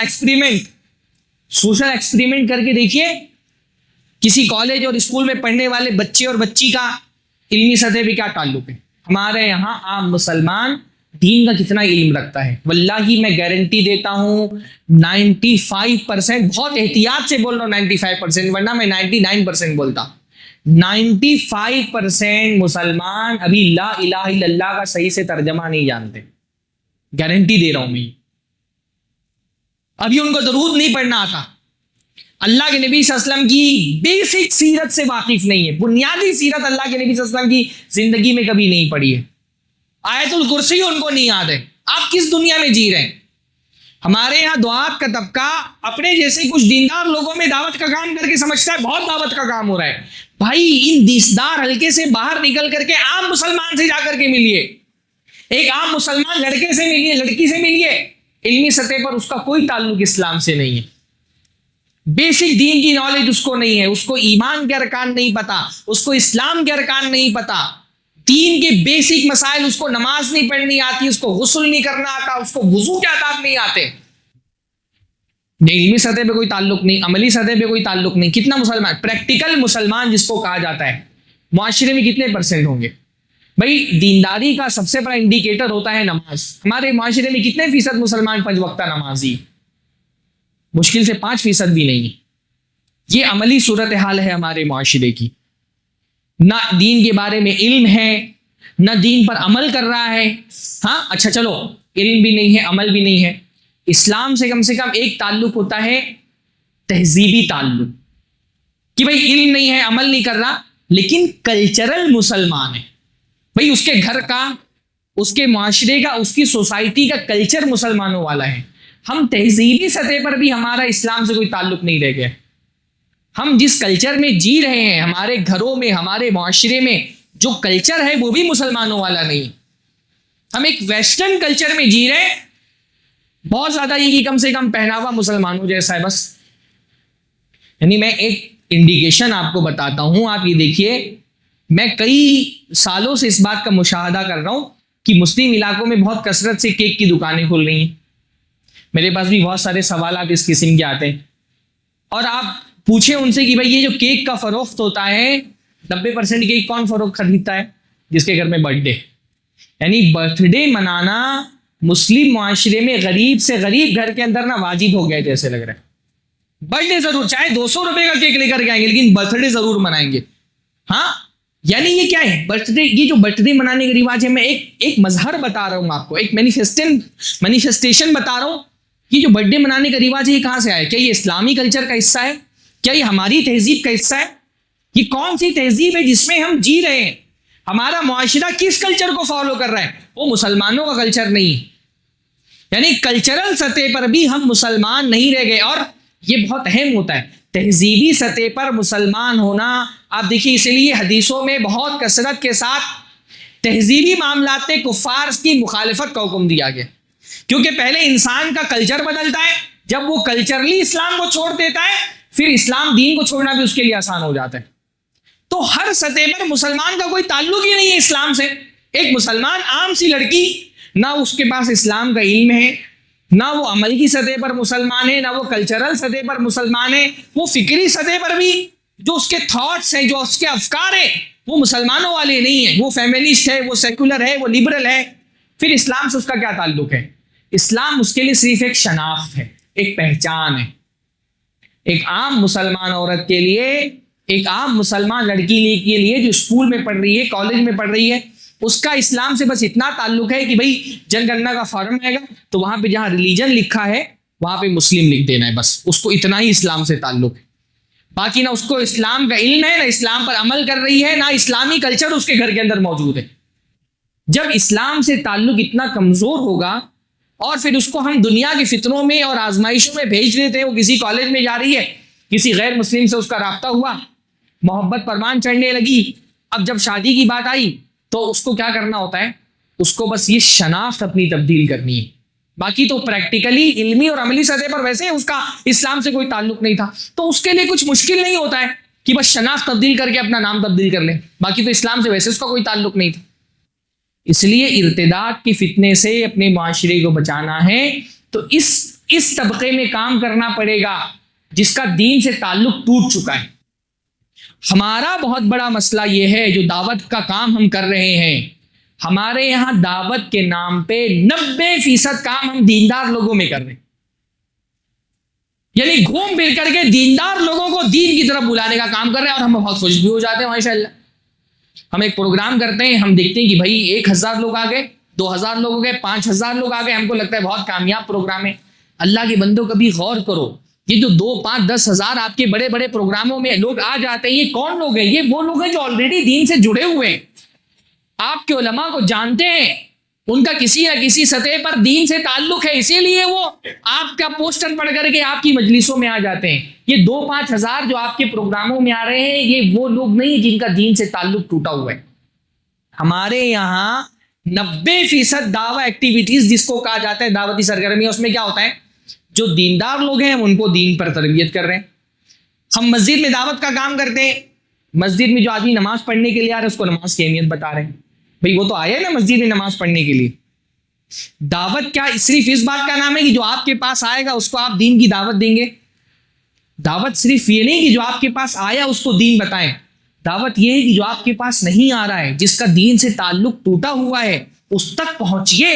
ایکسپریمنٹ کر کے دیکھیے کسی کالج اور اسکول میں پڑھنے والے بچے اور بچی کا علمی سطح پہ کیا تعلق ہے. ہمارے یہاں عام مسلمان دین کا کتنا علم رکھتا ہے. واللہ میں گارنٹی دیتا ہوں 95%، بہت احتیاط سے بول رہا ہوں 95%، ورنہ میں 99% بولتا. 95% مسلمان ابھی لا الہ الا اللہ کا صحیح سے ترجمہ نہیں جانتے. گارنٹی دے رہا ہوں میں. ابھی ان کو درود نہیں پڑھنا آتا، اللہ کے نبی صلی اللہ علیہ وسلم کی بیسک سیرت سے واقف نہیں ہے، بنیادی سیرت اللہ کے نبی صلی اللہ علیہ وسلم کی زندگی میں کبھی نہیں پڑھی ہے. آیت الکرسی ان کو نہیں یاد ہے. آپ کس دنیا میں جی رہے ہیں؟ ہمارے یہاں دعات کا طبقہ اپنے جیسے کچھ دیندار لوگوں میں دعوت کا کام کر کے سمجھتا ہے بہت دعوت کا کام ہو رہا ہے. بھائی ان دیسدار حلقے سے باہر نکل کر کے عام مسلمان سے جا کر کے ملیے، ایک عام مسلمان لڑکے سے ملیے، لڑکی سے ملیے. علمی سطح پر اس کا کوئی تعلق اسلام سے نہیں ہے، بیسک دین کی نالج اس کو نہیں ہے، اس کو ایمان کے ارکان نہیں پتا، اس کو اسلام کے ارکان نہیں پتا، دین کے بیسک مسائل، اس کو نماز نہیں پڑھنی آتی، اس کو غسل نہیں کرنا آتا، اس کو وضو کے آداب نہیں آتے. علمی سطح پہ کوئی تعلق نہیں، عملی سطح پہ کوئی تعلق نہیں. کتنا مسلمان پریکٹیکل مسلمان جس کو کہا جاتا ہے معاشرے میں کتنے پرسنٹ ہوں گے؟ بھائی دینداری کا سب سے بڑا انڈیکیٹر ہوتا ہے نماز. ہمارے معاشرے میں کتنے فیصد مسلمان 5 وقتہ نمازی؟ مشکل سے 5% بھی نہیں. یہ عملی صورتحال ہے ہمارے معاشرے کی. نہ دین کے بارے میں علم ہے، نہ دین پر عمل کر رہا ہے. ہاں اچھا چلو علم بھی نہیں ہے، عمل بھی نہیں ہے. اسلام سے کم ایک تعلق ہوتا ہے تہذیبی تعلق، کہ بھائی علم نہیں ہے، عمل نہیں کر رہا، لیکن کلچرل مسلمان ہے. بھائی اس کے گھر کا، اس کے معاشرے کا، اس کی سوسائٹی کا کلچر مسلمانوں والا ہے. ہم تہذیبی سطح پر بھی ہمارا اسلام سے کوئی تعلق نہیں رہ گیا. ہم جس کلچر میں جی رہے ہیں، ہمارے گھروں میں، ہمارے معاشرے میں جو کلچر ہے وہ بھی مسلمانوں والا نہیں. ہم ایک ویسٹرن کلچر میں جی رہے ہیں، بہت زیادہ یہ کہ کم سے کم پہناوا مسلمانوں جیسا ہے بس. یعنی میں ایک انڈیکیشن آپ کو بتاتا ہوں، آپ یہ دیکھیے، میں کئی سالوں سے اس بات کا مشاہدہ کر رہا ہوں کہ مسلم علاقوں میں بہت کثرت سے کیک کی دکانیں کھل رہی ہیں. میرے پاس بھی بہت سارے سوالات اس قسم کے آتے ہیں. اور آپ پوچھیں ان سے کہ بھائی یہ جو کیک کا فروخت ہوتا ہے، 90% کیک کون فروخت خریدتا ہے؟ جس کے گھر میں برتھ ڈے. یعنی برتھ ڈے منانا مسلم معاشرے میں غریب سے غریب گھر کے اندر نا واجب ہو گیا جیسے لگ رہا ہے. برتھ ڈے ضرور، چاہے 200 روپے کا کیک لے کر کے آئیں گے لیکن برتھ ڈے ضرور منائیں گے. ہاں یعنی یہ کیا ہے برتھ ڈے؟ یہ جو برتھ ڈے منانے کا رواج ہے، میں ایک مظہر بتا رہا ہوں آپ کو، ایک مینیفیسٹیشن بتا رہا ہوں. یہ جو برتھ ڈے منانے کا رواج ہے یہ کہاں سے آیا؟ کیا یہ اسلامی کلچر کا حصہ ہے؟ کیا یہ ہماری تہذیب کا حصہ ہے؟ یہ کون سی تہذیب ہے جس میں ہم جی رہے ہیں؟ ہمارا معاشرہ کس کلچر کو فالو کر رہا ہے؟ وہ مسلمانوں کا کلچر نہیں. یعنی کلچرل سطح پر بھی ہم مسلمان نہیں رہ گئے. اور یہ بہت اہم ہوتا ہے تہذیبی سطح پر مسلمان ہونا. آپ دیکھیے اس لیے حدیثوں میں بہت کثرت کے ساتھ تہذیبی معاملات میں کفار کی مخالفت کا حکم دیا گیا، کیونکہ پہلے انسان کا کلچر بدلتا ہے. جب وہ کلچرلی اسلام کو چھوڑ دیتا ہے پھر اسلام دین کو چھوڑنا بھی اس کے لیے آسان ہو جاتا ہے. تو ہر سطح پر مسلمان کا کوئی تعلق ہی نہیں ہے اسلام سے. ایک مسلمان عام سی لڑکی، نہ اس کے پاس اسلام کا علم ہے، نہ وہ عمل کی سطح پر مسلمان ہے، نہ وہ کلچرل سطح پر مسلمان ہے. وہ فکری سطح پر بھی جو اس کے تھاٹس ہیں، جو اس کے افکار ہیں، وہ مسلمانوں والے نہیں ہیں. وہ فیمنسٹ ہے، وہ سیکولر ہے، وہ لبرل ہے. پھر اسلام سے اس کا کیا تعلق ہے؟ اسلام اس کے لیے صرف ایک شناخت ہے، ایک پہچان ہے. ایک عام مسلمان عورت کے لیے، ایک عام مسلمان لڑکی کے لیے جو اسکول میں پڑھ رہی ہے، کالج میں پڑھ رہی ہے، اس کا اسلام سے بس اتنا تعلق ہے کہ بھائی جن گننا کا فارم آئے گا تو وہاں پہ جہاں ریلیجن لکھا ہے وہاں پہ مسلم لکھ دینا ہے، بس اس کو اتنا ہی اسلام سے تعلق ہے. باقی نہ اس کو اسلام کا علم ہے، نہ اسلام پر عمل کر رہی ہے، نہ اسلامی کلچر اس کے گھر کے اندر موجود ہے. جب اسلام سے تعلق اتنا کمزور ہوگا اور پھر اس کو ہم دنیا کی فتنوں میں اور آزمائشوں میں بھیج دیتے ہیں، وہ کسی کالج میں جا رہی ہے، کسی غیر مسلم سے اس کا رابطہ ہوا، محبت پروان چڑھنے لگی، اب جب شادی کی بات آئی تو اس کو کیا کرنا ہوتا ہے؟ اس کو بس یہ شناخت اپنی تبدیل کرنی ہے. باقی تو پریکٹیکلی علمی اور عملی سطح پر ویسے اس کا اسلام سے کوئی تعلق نہیں تھا، تو اس کے لیے کچھ مشکل نہیں ہوتا ہے کہ بس شناخت تبدیل کر کے اپنا نام تبدیل کر لیں. باقی تو اسلام سے ویسے اس کا کوئی تعلق نہیں تھا. اس لیے ارتداد کی فتنے سے اپنے معاشرے کو بچانا ہے تو اس طبقے میں کام کرنا پڑے گا جس کا دین سے تعلق ٹوٹ چکا ہے. ہمارا بہت بڑا مسئلہ یہ ہے جو دعوت کا کام ہم کر رہے ہیں، ہمارے یہاں دعوت کے نام پہ 90% کام ہم دیندار لوگوں میں کر رہے ہیں. یعنی گھوم پھر کر کے دیندار لوگوں کو دین کی طرف بلانے کا کام کر رہے ہیں، اور ہم بہت خوش بھی ہو جاتے ہیں ماشاءاللہ. ہم ایک پروگرام کرتے ہیں، ہم دیکھتے ہیں کہ بھائی 1000 لوگ آ گئے، 2000 لوگ ہو گئے، 5000 لوگ آ گئے، ہم کو لگتا ہے بہت کامیاب پروگرام ہے. اللہ کے بندوں کبھی غور کرو، یہ جو 2، 5، 10 ہزار آپ کے بڑے بڑے پروگراموں میں لوگ آ جاتے ہیں، یہ کون لوگ ہیں؟ یہ وہ لوگ ہیں جو آلریڈی دین سے جڑے ہوئے ہیں، آپ کے علماء کو جانتے ہیں، ان کا کسی نہ کسی سطح پر دین سے تعلق ہے، اسی لیے وہ آپ کا پوسٹر پڑھ کر کے آپ کی مجلسوں میں آ جاتے ہیں. یہ 2-5 ہزار جو آپ کے پروگراموں میں آ رہے ہیں، یہ وہ لوگ نہیں جن کا دین سے تعلق ٹوٹا ہوا ہے. ہمارے یہاں 90% دعوی ایکٹیویٹیز جس کو کہا جاتا ہے دعوتی سرگرمی، اس میں کیا ہوتا ہے؟ جو دیندار لوگ ہیں ہم ان کو دین پر تربیت کر رہے ہیں. ہم مسجد میں دعوت کا کام کرتے ہیں، مسجد میں جو آدمی نماز پڑھنے کے لیے آ رہا ہے اس کو نماز کی اہمیت بتا رہے ہیں. بھئی وہ تو آیا ہے نا مسجد میں نماز پڑھنے کے لیے. دعوت کیا صرف اس بات کا نام ہے کہ جو آپ کے پاس آئے گا اس کو آپ دین کی دعوت دیں گے؟ دعوت صرف یہ نہیں کہ جو آپ کے پاس آیا اس کو دین بتائیں. دعوت یہ ہے کہ جو آپ کے پاس نہیں آ رہا ہے، جس کا دین سے تعلق ٹوٹا ہوا ہے، اس تک پہنچیے.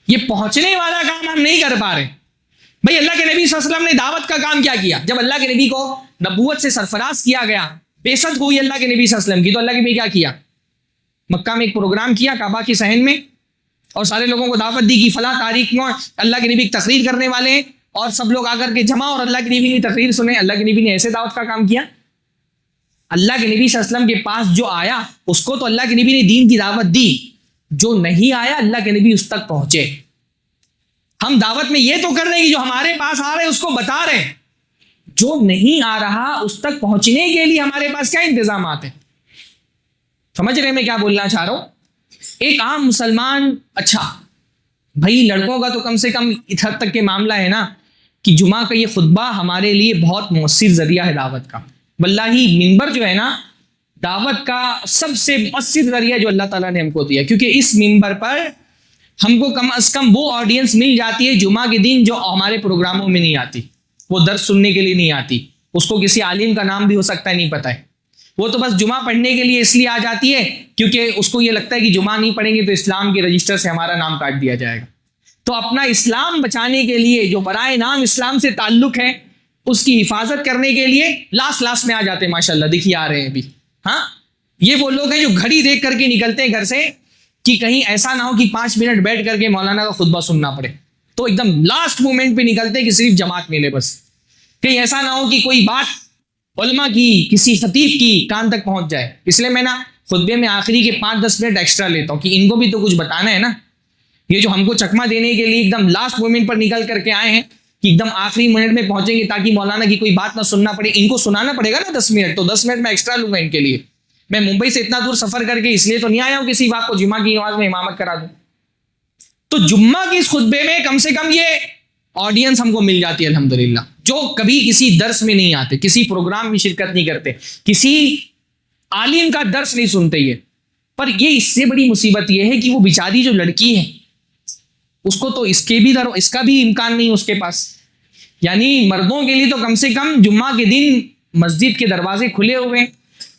یہ پہنچنے والا کام ہم نہیں کر پا رہے. بھئی اللہ کے نبی صلی اللہ علیہ وسلم نے دعوت کا کام کیا کیا؟ جب اللہ کے نبی کو نبوت سے سرفراز کیا گیا، بعثت ہوئی اللہ کے نبی صلی اللہ علیہ وسلم کی، تو اللہ کے نبی کیا کیا؟ مکہ میں ایک پروگرام کیا کعبہ کی صحن میں، اور سارے لوگوں کو دعوت دی کہ فلاں تاریخ میں اللہ کے نبی تقریر کرنے والے ہیں، اور سب لوگ آ کر کے جمع اور اللہ کے نبی کی تقریر سنیں. اللہ کے نبی نے ایسے دعوت کا کام کیا؟ اللہ کے نبی صلی اللہ علیہ وسلم کے پاس جو آیا اس کو تو اللہ کے نبی نے دین کی دعوت دی، جو نہیں آیا اللہ کے نبی اس تک پہنچے. ہم دعوت میں یہ تو کر رہے ہیں کہ جو ہمارے پاس آ رہے ہیں اس کو بتا رہے ہیں، جو نہیں آ رہا اس تک پہنچنے کے لیے ہمارے پاس کیا انتظامات ہیں. سمجھ رہے میں کیا بولنا چاہ رہا ہوں؟ ایک عام مسلمان، اچھا بھائی لڑکوں کا تو کم سے کم اس حد تک کے معاملہ ہے نا کہ جمعہ کا یہ خطبہ ہمارے لیے بہت مؤثر ذریعہ ہے دعوت کا. واللہ منبر جو ہے نا دعوت کا سب سے مؤثر ذریعہ جو اللہ تعالیٰ نے ہم کو دیا، کیونکہ اس منبر پر ہم کو کم از کم وہ آڈینس مل جاتی ہے جمعہ کے دن جو ہمارے پروگراموں میں نہیں آتی، وہ درس سننے کے لیے نہیں آتی. اس کو کسی عالم کا نام بھی ہو سکتا ہے نہیں پتہ ہے، وہ تو بس جمعہ پڑھنے کے لیے اس لیے آ جاتی ہے کیونکہ اس کو یہ لگتا ہے کہ جمعہ نہیں پڑھیں گے تو اسلام کے رجسٹر سے ہمارا نام کاٹ دیا جائے گا. تو اپنا اسلام بچانے کے لیے جو برائے نام اسلام سے تعلق ہے اس کی حفاظت کرنے کے لیے لاسٹ میں آ جاتے ہیں. ماشاءاللہ دیکھیے آ رہے ہیں ابھی. ہاں یہ وہ لوگ ہیں جو گھڑی دیکھ کر کے نکلتے ہیں گھر سے کہ کہیں ایسا نہ ہو کہ 5 منٹ بیٹھ کر کے مولانا کا خطبہ سننا پڑے، تو ایک دم لاسٹ مومنٹ پہ نکلتے ہیں کہ صرف جماعت ملے. بس کہیں ایسا نہ ہو کہ کوئی بات علماء کی کسی خطیب کی کان تک پہنچ جائے. اس لیے میں نا خطبے میں آخری کے 5-10 منٹ ایکسٹرا لیتا ہوں کہ ان کو بھی تو کچھ بتانا ہے نا. یہ جو ہم کو چکما دینے کے لیے ایک دم لاسٹ مومنٹ پر نکل کر کے آئے ہیں کہ ایک دم آخری منٹ میں پہنچیں گے تاکہ مولانا کی کوئی بات نہ سننا پڑے، ان کو سنانا پڑے گا نا 10 منٹ، تو 10 منٹ میں ایکسٹرا لوں گا ان کے لیے. میں ممبئی سے اتنا دور سفر کر کے اس لیے تو نہیں آیا ہوں کسی بات کو جمعہ کی نماز میں امامت کرا دوں. تو جمعہ کی اس خطبے میں کم سے کم یہ آڈینس ہم کو مل جاتی ہے الحمدللہ، جو کبھی کسی درس میں نہیں آتے، کسی پروگرام میں شرکت نہیں کرتے، کسی عالم کا درس نہیں سنتے. یہ پر یہ اس سے بڑی مصیبت یہ ہے کہ وہ بیچاری جو لڑکی ہے اس کو تو اس کا بھی امکان نہیں اس کے پاس. یعنی مردوں کے لیے تو کم سے کم جمعہ کے دن مسجد کے دروازے کھلے ہوئے ہیں،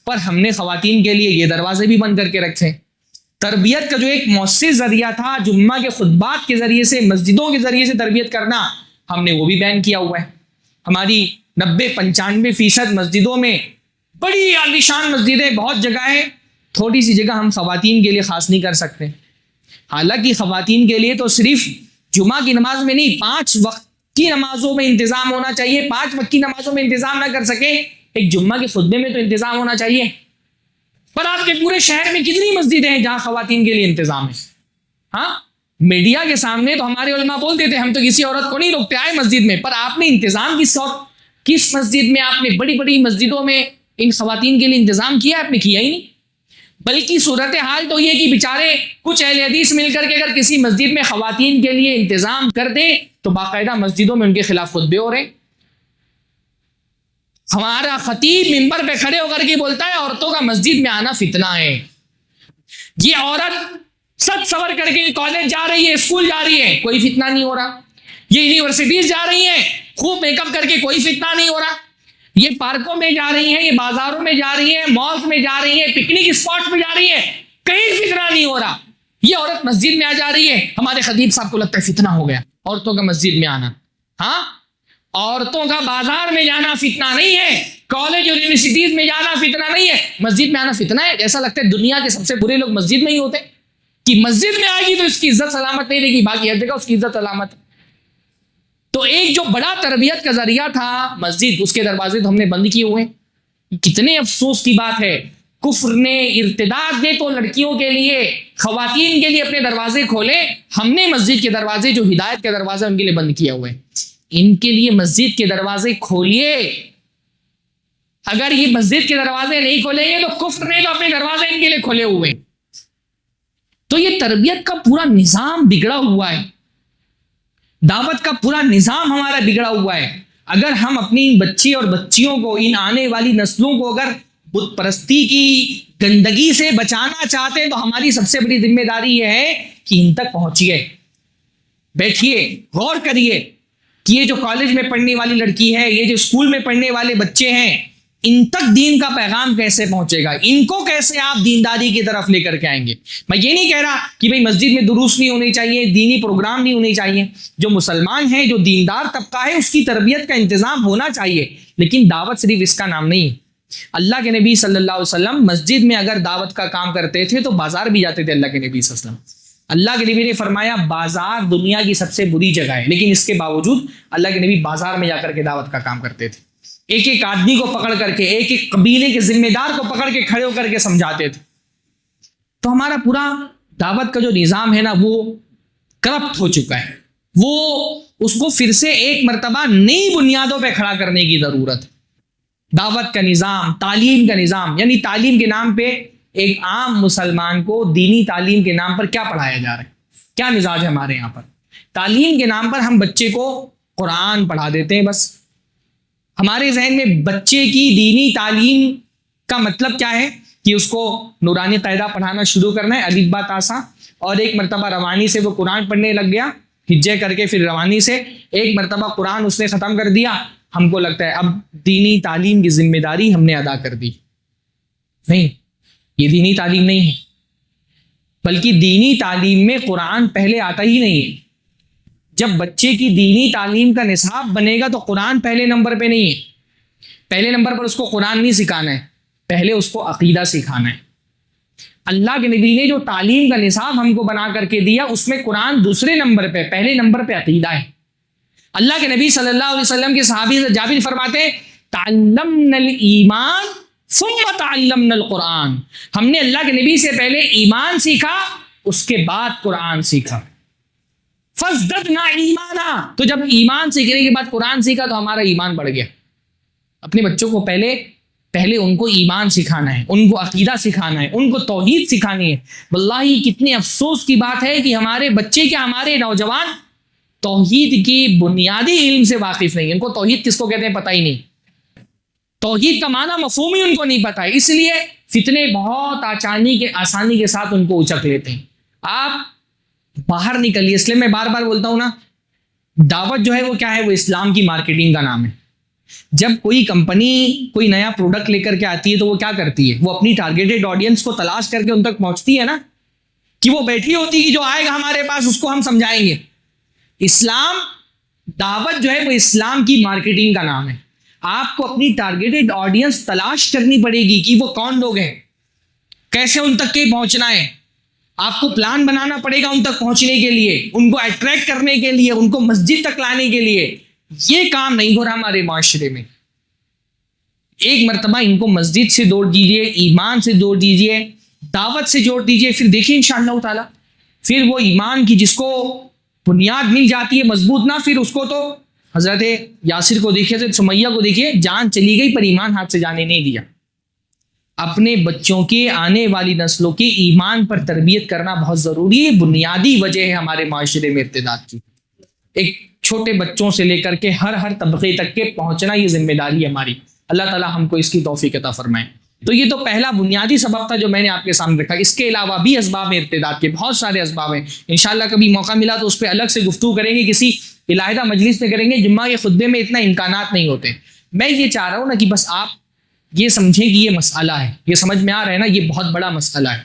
پر ہم نے خواتین کے لیے یہ دروازے بھی بند کر کے رکھے. تربیت کا جو ایک مؤثر ذریعہ تھا جمعہ کے خطبات کے ذریعے سے، مسجدوں کے ذریعے سے تربیت کرنا، ہم نے وہ بھی بین کیا ہوا ہے. ہماری 90-95% مسجدوں میں بڑی عالیشان مسجدیں بہت جگہ ہیں تھوڑی سی جگہ ہم خواتین کے لیے خاص نہیں کر سکتے؟ حالانکہ خواتین کے لیے تو صرف جمعہ کی نماز میں نہیں، 5 وقت کی نمازوں میں انتظام ہونا چاہیے. 5 وقت کی نمازوں میں انتظام نہ کر سکے، ایک جمعہ کے خطبے میں تو انتظام ہونا چاہیے. پر آپ کے پورے شہر میں کتنی مسجدیں ہیں جہاں خواتین کے لیے انتظام ہے؟ ہاں، میڈیا کے سامنے تو ہمارے علماء بولتے تھے ہم تو کسی عورت کو نہیں روکتے آئے مسجد میں، پر آپ نے انتظام کس مسجد میں، آپ نے بڑی بڑی مسجدوں میں ان خواتین کے لیے انتظام کیا؟ آپ نے کیا ہی نہیں. بلکہ صورتحال تو یہ کہ بیچارے کچھ اہل حدیث مل کر کے اگر کسی مسجد میں خواتین کے لیے انتظام کر دیں تو باقاعدہ مسجدوں میں ان کے خلاف خطبے ہو رہے ہیں. ہمارا خطیب منبر پہ کھڑے ہو کر کے بولتا ہے عورتوں کا مسجد میں آنا فتنہ ہے. یہ عورت سب سور کر کے کالج جا رہی ہے، اسکول جا رہی ہے، کوئی فتنہ نہیں ہو رہا. یہ یونیورسٹیز جا رہی ہیں، خوب میک اپ کر کے، کوئی فتنہ نہیں ہو رہا. یہ پارکوں میں جا رہی ہیں، یہ بازاروں میں جا رہی ہیں، مالز میں جا رہی ہیں، پکنک اسپاٹ میں جا رہی ہیں، کہیں فتنہ نہیں ہو رہا. یہ عورت مسجد میں آ جا رہی ہے، ہمارے خطیب صاحب کو لگتا ہے فتنہ ہو گیا عورتوں کا مسجد میں آنا. ہاں، عورتوں کا بازار میں جانا فتنہ نہیں ہے، کالج اور یونیورسٹیز میں جانا فتنہ نہیں ہے، مسجد میں آنا فتنہ ہے. ایسا لگتا ہے دنیا کے سب سے برے لوگ مسجد میں ہی ہوتے کہ مسجد میں آئے گی تو اس کی عزت سلامت نہیں رہے گی، باقی ہر جگہ اس کی عزت سلامت. تو ایک جو بڑا تربیت کا ذریعہ تھا مسجد، اس کے دروازے تو ہم نے بند کیے ہوئے. کتنے افسوس کی بات ہے، کفر نے، ارتداد نے تو لڑکیوں کے لیے، خواتین کے لیے اپنے دروازے کھولے، ہم نے مسجد کے دروازے جو ہدایت کے دروازے ان کے لیے بند کیے ہوئے. ان کے لیے مسجد کے دروازے کھولیے. اگر یہ مسجد کے دروازے نہیں کھولیں گے تو کفر نے تو اپنے دروازے ان کے لیے کھولے ہوئے. تو یہ تربیت کا پورا نظام بگڑا ہوا ہے، دعوت کا پورا نظام ہمارا بگڑا ہوا ہے. اگر ہم اپنی بچی اور بچیوں کو، ان آنے والی نسلوں کو اگر بت پرستی کی گندگی سے بچانا چاہتے ہیں تو ہماری سب سے بڑی ذمہ داری یہ ہے کہ ان تک پہنچیے، بیٹھیے، غور کریے کہ یہ جو کالج میں پڑھنے والی لڑکی ہے، یہ جو اسکول میں پڑھنے والے بچے ہیں، ان تک دین کا پیغام کیسے پہنچے گا، ان کو کیسے آپ دینداری کی طرف لے کر کے آئیں گے. میں یہ نہیں کہہ رہا کہ بھئی مسجد میں دروس نہیں ہونے چاہیے، دینی پروگرام نہیں ہونے چاہیے. جو مسلمان ہیں، جو دیندار طبقہ ہے، اس کی تربیت کا انتظام ہونا چاہیے، لیکن دعوت صرف اس کا نام نہیں ہے. اللہ کے نبی صلی اللہ علیہ وسلم مسجد میں اگر دعوت کا کام کرتے تھے تو بازار بھی جاتے تھے. اللہ کے نبی صلی اللہ علیہ وسلم، اللہ کے نبی نے فرمایا بازار دنیا کی سب سے بری جگہ ہے، لیکن اس کے باوجود اللہ کے نبی بازار میں جا کر کے دعوت کا کام کرتے تھے. ایک ایک آدمی کو پکڑ کر کے، ایک ایک قبیلے کے ذمہ دار کو پکڑ کے کھڑے ہو کر کے سمجھاتے تھے. تو ہمارا پورا دعوت کا جو نظام ہے نا، وہ کرپٹ ہو چکا ہے. وہ اس کو پھر سے ایک مرتبہ نئی بنیادوں پہ کھڑا کرنے کی ضرورت ہے. دعوت کا نظام، تعلیم کا نظام، یعنی تعلیم کے نام پہ ایک عام مسلمان کو دینی تعلیم کے نام پر کیا پڑھایا جا رہا ہے؟ کیا مزاج ہے ہمارے یہاں پر؟ تعلیم کے نام پر ہم بچے کو قرآن پڑھا دیتے ہیں. بس ہمارے ذہن میں بچے کی دینی تعلیم کا مطلب کیا ہے کہ اس کو نورانی قاعدہ پڑھانا شروع کرنا ہے، الف با تا سا، اور ایک مرتبہ روانی سے وہ قرآن پڑھنے لگ گیا، ہجے کر کے، پھر روانی سے ایک مرتبہ قرآن اس نے ختم کر دیا. ہم کو لگتا ہے اب دینی تعلیم کی ذمہ داری ہم نے ادا کر دی. نہیں، یہ دینی تعلیم نہیں ہے، بلکہ دینی تعلیم میں قرآن پہلے آتا ہی نہیں ہے. جب بچے کی دینی تعلیم کا نصاب بنے گا تو قرآن پہلے نمبر پہ نہیں ہے. پہلے نمبر پر اس کو قرآن نہیں سکھانا ہے، پہلے اس کو عقیدہ سکھانا ہے. اللہ کے نبی نے جو تعلیم کا نصاب ہم کو بنا کر کے دیا، اس میں قرآن دوسرے نمبر پہ، پہلے نمبر پہ عقیدہ ہے. اللہ کے نبی صلی اللہ علیہ وسلم کے صحابی جابر فرماتے ہیں تعلمنا الایمان ثم تعلمنا القرآن. ہم نے اللہ کے نبی سے پہلے ایمان سیکھا، اس کے بعد قرآن سیکھا. فازددنا ایمانا، تو جب ایمان سیکھنے کے بعد قرآن سیکھا تو ہمارا ایمان بڑھ گیا. اپنے بچوں کو پہلے ان کو ایمان سکھانا ہے، ان کو عقیدہ سکھانا ہے، ان کو توحید سکھانی ہے. واللہ کتنے افسوس کی بات ہے کہ ہمارے بچے کیا، ہمارے نوجوان توحید کی بنیادی علم سے واقف نہیں. ان کو توحید کس کو کہتے ہیں پتہ ہی نہیں، توحید کا معنی مفہوم ہی ان کو نہیں پتا ہے. اس لیے فتنے بہت آسانی کے ساتھ ان کو اچک لیتے ہیں. آپ باہر نکلیے، اس لیے میں بار بار بولتا ہوں نا، دعوت جو ہے وہ کیا ہے، وہ اسلام کی مارکیٹنگ کا نام ہے. جب کوئی کمپنی کوئی نیا پروڈکٹ لے کر کے آتی ہے تو وہ کیا کرتی ہے، وہ اپنی ٹارگیٹڈ آڈینس کو تلاش کر کے ان تک پہنچتی ہے نا، کہ وہ بیٹھی ہوتی ہے کہ جو آئے گا ہمارے پاس اس کو ہم سمجھائیں گے. اسلام، دعوت جو ہے وہ اسلام کی مارکیٹنگ کا نام ہے. آپ کو اپنی ٹارگیٹڈ آڈینس تلاش کرنی پڑے گی کہ وہ کون لوگ ہیں، کیسے ان تک کے پہنچنا ہے. آپ کو پلان بنانا پڑے گا ان تک پہنچنے کے لیے, ان کو اٹریکٹ کرنے کے لیے, ان کو مسجد تک لانے کے لیے. یہ کام نہیں ہو رہا ہمارے معاشرے میں. ایک مرتبہ ان کو مسجد سے جوڑ دیجیے, ایمان سے جوڑ دیجیے, دعوت سے جوڑ دیجیے, پھر دیکھیے انشاءاللہ تعالی پھر وہ ایمان کی جس کو بنیاد مل جاتی ہے مضبوط نہ, پھر اس کو تو حضرت یاسر کو دیکھیے, حضرت سمیہ کو دیکھیے, جان چلی گئی پر ایمان ہاتھ سے جانے نہیں دیا. اپنے بچوں کے آنے والی نسلوں کی ایمان پر تربیت کرنا بہت ضروری ہے. بنیادی وجہ ہے ہمارے معاشرے میں ارتداد کی. ایک چھوٹے بچوں سے لے کر کے ہر طبقے تک کے پہنچنا یہ ذمہ داری ہے ہماری. اللہ تعالیٰ ہم کو اس کی توفیق عطا فرمائے. تو یہ تو پہلا بنیادی سبب تھا جو میں نے آپ کے سامنے رکھا. اس کے علاوہ بھی اسباب ہیں ارتداد کے, بہت سارے اسباب ہیں. انشاءاللہ کبھی موقع ملا تو اس پہ الگ سے گفتگو کریں گے, کسی علیحدہ مجلس میں کریں گے. جمعہ کے خطبے میں اتنا امکانات نہیں ہوتے. میں یہ چاہ رہا ہوں نا کہ بس آپ یہ سمجھیں کہ یہ مسئلہ ہے, یہ سمجھ میں آ رہا ہے نا, یہ بہت بڑا مسئلہ ہے.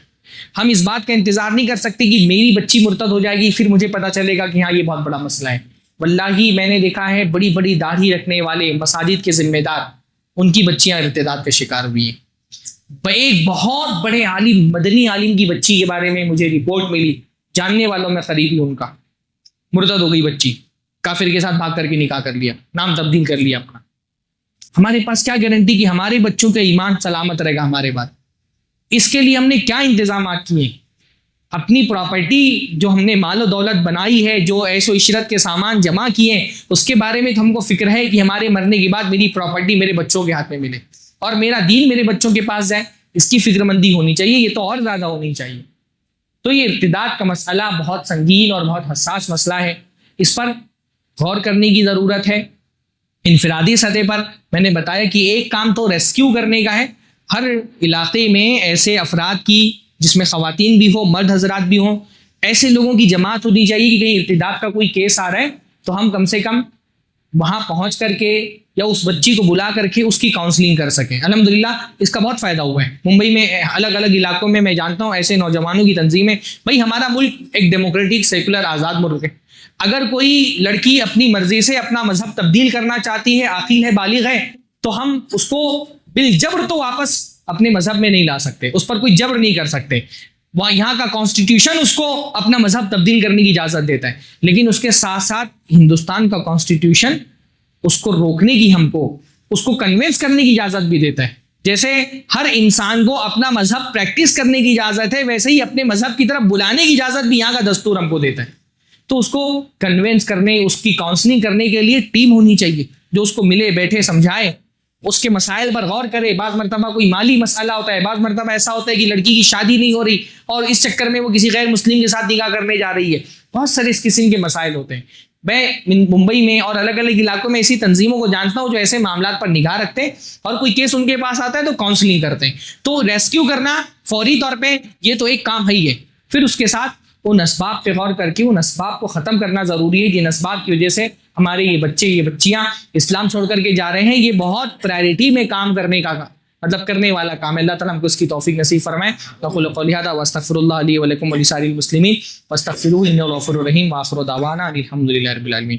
ہم اس بات کا انتظار نہیں کر سکتے کہ میری بچی مرتد ہو جائے گی پھر مجھے پتا چلے گا کہ ہاں یہ بہت بڑا مسئلہ ہے. واللہ میں نے دیکھا ہے بڑی بڑی داڑھی رکھنے والے مساجد کے ذمہ دار, ان کی بچیاں ارتداد کا شکار ہوئی ہیں. ایک بہت بڑے عالم, مدنی عالم کی بچی کے بارے میں مجھے رپورٹ ملی, جاننے والوں میں قریبی ان کا, مرتد ہو گئی بچی, کافر کے ساتھ بھاگ کر کے نکاح کر لیا, نام تبدیل کر لیا اپنا. ہمارے پاس کیا گارنٹی کہ ہمارے بچوں کا ایمان سلامت رہے گا ہمارے بعد؟ اس کے لیے ہم نے کیا انتظامات کیے؟ اپنی پراپرٹی جو ہم نے مال و دولت بنائی ہے, جو عیش و عشرت کے سامان جمع کیے ہیں, اس کے بارے میں تو ہم کو فکر ہے کہ ہمارے مرنے کے بعد میری پراپرٹی میرے بچوں کے ہاتھ میں ملے اور میرا دین میرے بچوں کے پاس جائے. اس کی فکر مندی ہونی چاہیے, یہ تو اور زیادہ ہونی چاہیے. تو یہ ارتداد کا مسئلہ بہت سنگین اور بہت حساس مسئلہ ہے. اس پر غور کرنے کی ضرورت ہے. انفرادی سطح پر میں نے بتایا کہ ایک کام تو ریسکیو کرنے کا ہے. ہر علاقے میں ایسے افراد کی, جس میں خواتین بھی ہو, مرد حضرات بھی ہوں, ایسے لوگوں کی جماعت ہونی چاہیے کہ کہیں ارتداد کا کوئی کیس آ رہا ہے تو ہم کم سے کم وہاں پہنچ کر کے یا اس بچی کو بلا کر کے اس کی کاؤنسلنگ کر سکیں. الحمدللہ اس کا بہت فائدہ ہوا ہے. ممبئی میں الگ الگ علاقوں میں جانتا ہوں ایسے نوجوانوں کی تنظیمیں. بھائی ہمارا ملک ایک ڈیموکریٹک سیکولر آزاد ملک ہے. اگر کوئی لڑکی اپنی مرضی سے اپنا مذہب تبدیل کرنا چاہتی ہے, عاقل ہے, بالغ ہے, تو ہم اس کو بالجبر تو واپس اپنے مذہب میں نہیں لا سکتے, اس پر کوئی جبر نہیں کر سکتے. وہاں یہاں کا کانسٹیٹیوشن اس کو اپنا مذہب تبدیل کرنے کی اجازت دیتا ہے, لیکن اس کے ساتھ ساتھ ہندوستان کا کانسٹیٹیوشن اس کو روکنے کی, ہم کو اس کو کنوینس کرنے کی اجازت بھی دیتا ہے. جیسے ہر انسان کو اپنا مذہب پریکٹس کرنے کی اجازت ہے, ویسے ہی اپنے مذہب کی طرف بلانے کی اجازت بھی یہاں کا دستور ہم کو دیتا ہے. تو اس کو کنوینس کرنے, اس کی کاؤنسلنگ کرنے کے لیے ٹیم ہونی چاہیے جو اس کو ملے, بیٹھے, سمجھائے, اس کے مسائل پر غور کرے. بعض مرتبہ کوئی مالی مسئلہ ہوتا ہے, بعض مرتبہ ایسا ہوتا ہے کہ لڑکی کی شادی نہیں ہو رہی اور اس چکر میں وہ کسی غیر مسلم کے ساتھ نکاح کرنے جا رہی ہے. بہت سارے اس قسم کے مسائل ہوتے ہیں. میں ممبئی میں اور الگ الگ علاقوں میں ایسی تنظیموں کو جانتا ہوں جو ایسے معاملات پر نگاہ رکھتے ہیں, اور کوئی کیس ان کے پاس آتا ہے تو کاؤنسلنگ کرتے ہیں. تو ریسکیو کرنا فوری طور پہ یہ تو ایک کام ہے ہی ہے. پھر اس کے ساتھ ان اسباب پہ غور کر کے ان اسباب کو ختم کرنا ضروری ہے جن اسباب کی وجہ سے ہمارے یہ بچے, یہ بچیاں اسلام چھوڑ کر کے جا رہے ہیں. یہ بہت پرائرٹی میں کام کرنے کا مطلب کرنے والا کام ہے. اللہ تعالیٰ ہم کو اس کی توفیق نصیب فرمائے. اقول قولی ھذا واستغفر اللہ لی ولکم ولسائر المسلمین واستغفروہ انہ غفور رحیم. وآخر دعوانا الحمد للہ رب العالمین.